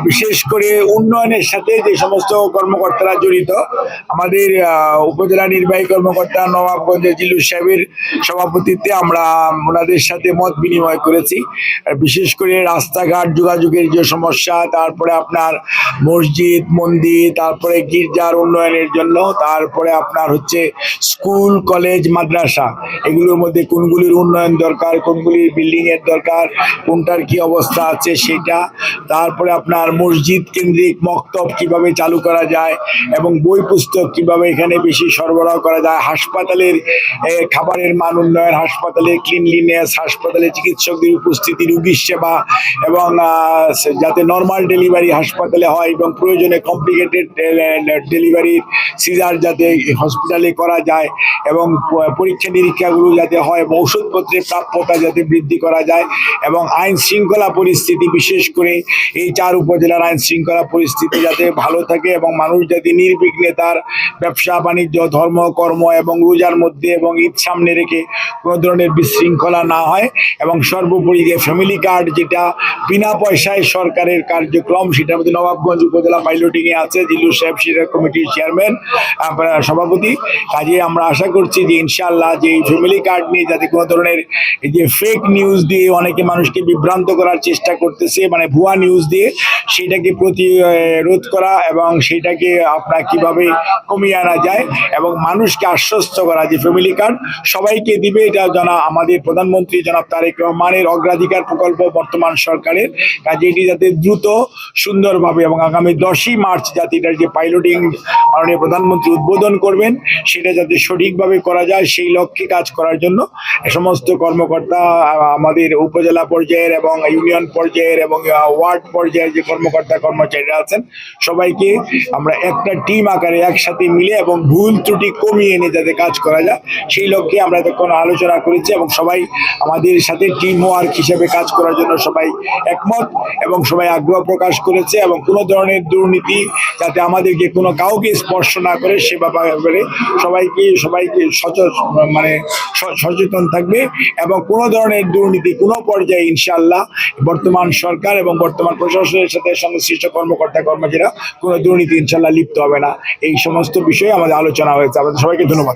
বিশেষ করে উন্নয়নের সাথে যে সমস্ত কর্মকর্তারা জড়িত, আমাদের উপজেলা নির্বাহী কর্মকর্তা নবাবগঞ্জের জিল্লুর সাহেবের সভাপতিত্বে আমরা ওনাদের সাথে মত বিনিময় করেছি। বিশেষ করে রাস্তাঘাট যোগাযোগের যে সমস্যা, তারপরে আপনার মসজিদ মন্দির, তারপরে গির্জার উন্নয়নের জন্য, তারপরে আপনার হচ্ছে স্কুল কলেজ মাদ্রাসা, এগুলোর মধ্যে কোনগুলির উন্নয়ন দরকার, কোনগুলির বিল্ডিংয়ের দরকার, কোনটার কি অবস্থা আছে সেটা, তারপরে আপনার মসজিদ কেন্দ্রিক মক্তব কিভাবে চালু করা যায় এবং বই পুস্তক কিভাবে এখানে বেশি সরবরাহ করা যায়, হাসপাতালের খাবারের মান উন্নয়ন, হাসপাতালের ক্লিনলিনেস, হাসপাতালে চিকিৎসকদের উপস্থিতি, রোগীর সেবা এবং যাতে নর্মাল ডেলিভারি হাসপাতালে হয় এবং প্রয়োজনে কমপ্লিকেটেড ডেলিভারি সিজার যাতে হসপিটালে করা যায় এবং পরীক্ষা নিরীক্ষাগুলো যাতে হয় এবং ওষুধপত্রের প্রাপ্যতা যাতে বৃদ্ধি করা যায় এবং আইন শৃঙ্খলা পরিস্থিতি, বিশেষ করে এই 4 উপজেলার আইন শৃঙ্খলা পরিস্থিতি যাতে ভালো থাকে এবং মানুষ যাতে নির্বিঘ্নে তার ব্যবসা বাণিজ্য, ধর্ম কর্ম এবং রোজার মধ্যে এবং ঈদ সামনে রেখে কোনো ধরনের বিশৃঙ্খলা না হয় এবং সর্বোপরি যে ফ্যামিলি কার্ড যেটা বিনা পয়সায় সরকারের কার্যক্রম, সেটার মধ্যে নবাবগঞ্জ উপজেলা পাইলটিংয়ে আছে, জিল্লুর সাহেব সেটা কমিটির চেয়ারম্যান সভাপতি। কাজে আমরা আশা করছি যে ইনশাআল্লাহ যে এই ফ্যামিলি কার্ড নিয়ে যাতে কোনো ধরনের এই যে ফেক নিউজ দিয়ে অনেকে মানুষকে বিভ্রান্ত করার চেষ্টা করতেছে, মানে ভুয়া নিউজ দিয়ে, সেটাকে প্রতিরোধ করা এবং সেটাকে আপনার কিভাবে কমিয়ে আনা যায় এবং মানুষকে আশ্বস্ত করা যে ফ্যামিলি কার্ড সবাইকে দিবে। এটা আমাদের প্রধানমন্ত্রী জনাব তারেক রহমানের অগ্রাধিকার প্রকল্প বর্তমান সরকারের। কাজে এটি যাতে দ্রুত সুন্দরভাবে এবং আগামী 10ই মার্চ যাতে এটার যে পাইলটিং মাননীয় প্রধানমন্ত্রী উদ্বোধন করবেন সেটা যাতে সঠিকভাবে করা যায়, সেই লক্ষ্যে কাজ করার জন্য সমস্ত কর্মকর্তা আমাদের উপজেলা পর্যায়ের এবং ইউনিয়ন পর্যায়ের এবং ওয়ার্ড পর্যায়ের যে কর্মকর্তা কর্মচারীরা আছেন সবাইকে আমরা একটা টিম আকারে একসাথে মিলে এবং ভুল ত্রুটি কমিয়ে এনে যাতে কাজ করা যায় সেই লক্ষ্যে আমরা তখন আলোচনা করেছি এবং সবাই আমাদের সাথে টিম ওয়ার্ক হিসেবে কাজ করার জন্য সবাই একমত এবং সবাই আগ্রহ প্রকাশ করেছে এবং কোনো ধরনের দুর্নীতি যাতে আমাদেরকে কাউকে স্পর্শ না করে সে ব্যাপারে সবাইকে সচেতন থাকবে এবং কোনো ধরনের দুর্নীতি কোনো পর্যায়ে ইনশাআল্লাহ বর্তমান সরকার এবং বর্তমান প্রশাসনের সাথে সংশ্লিষ্ট কর্মকর্তা কর্মচারীরা কোনো দুর্নীতি ইনশাআল্লাহ লিপ্ত হবে না। এই সমস্ত বিষয়ে আমাদের আলোচনা হয়েছে। আমাদের সবাইকে ধন্যবাদ।